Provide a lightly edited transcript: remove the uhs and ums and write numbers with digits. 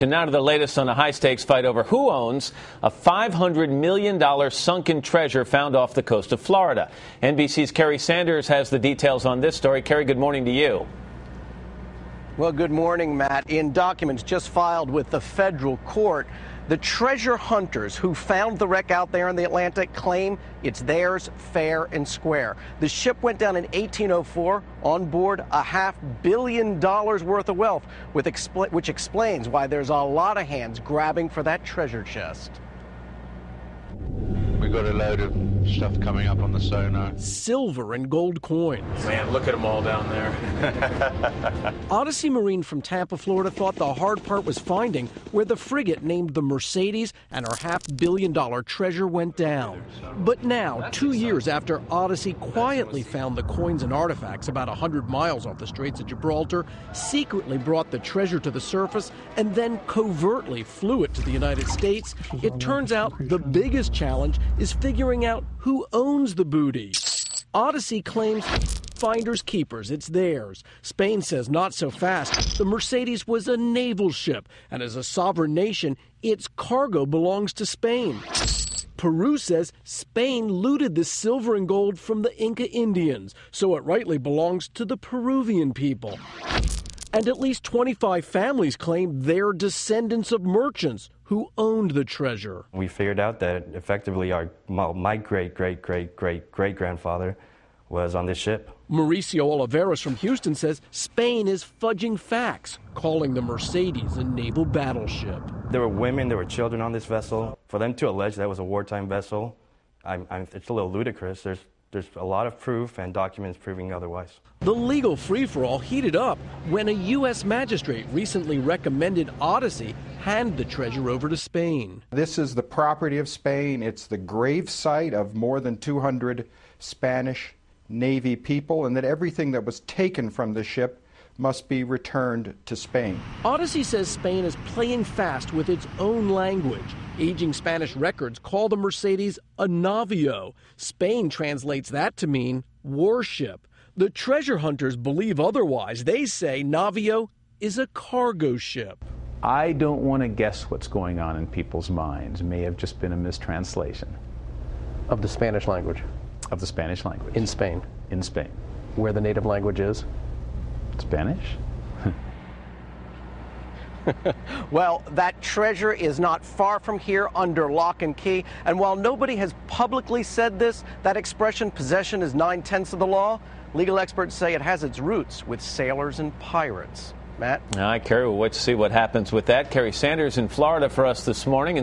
And now to the latest on a high-stakes fight over who owns a $500 million sunken treasure found off the coast of Florida. NBC's Kerry Sanders has the details on this story. Kerry, good morning to you. Well, good morning, Matt. In documents just filed with the federal court, the treasure hunters who found the wreck out there in the Atlantic claim it's theirs fair and square. The ship went down in 1804, on board $500 million worth of wealth, which explains why there's a lot of hands grabbing for that treasure chest. We got a load of stuff coming up on the sonar. Silver and gold coins. Man, look at them all down there. Odyssey Marine from Tampa, Florida thought the hard part was finding where the frigate named the Mercedes and her $500 million treasure went down. But now, 2 years after Odyssey quietly found the coins and artifacts about 100 miles off the Straits of Gibraltar, secretly brought the treasure to the surface, and then covertly flew it to the United States, it turns out the biggest challenge is figuring out who owns the booty. Odyssey claims finders keepers, it's theirs. Spain says not so fast. The Mercedes was a naval ship, and as a sovereign nation, its cargo belongs to Spain. Peru says Spain looted the silver and gold from the Inca Indians, so it rightly belongs to the Peruvian people. And at least 25 families claim they're descendants of merchants who owned the treasure. We figured out that effectively my great-great-great-great-great-grandfather was on this ship. Mauricio Oliveros from Houston says Spain is fudging facts, calling the Mercedes a naval battleship. There were women, there were children on this vessel. For them to allege that was a wartime vessel, it's a little ludicrous. There's a lot of proof and documents proving otherwise. The legal free-for-all heated up when a U.S. magistrate recently recommended Odyssey hand the treasure over to Spain. This is the property of Spain. It's the grave site of more than 200 Spanish Navy people, and that everything that was taken from the ship must be returned to Spain. Odyssey says Spain is playing fast with its own language. Aging Spanish records call the Mercedes a navio. Spain translates that to mean warship. The treasure hunters believe otherwise. They say navio is a cargo ship. I don't want to guess what's going on in people's minds. It may have just been a mistranslation. Of the Spanish language? Of the Spanish language. In Spain? In Spain. Where the native language is? Spanish? Well, that treasure is not far from here under lock and key. And while nobody has publicly said this, that expression, possession is 9/10 of the law, legal experts say it has its roots with sailors and pirates. Matt? All right, Kerry, we'll wait to see what happens with that. Kerry Sanders in Florida for us this morning.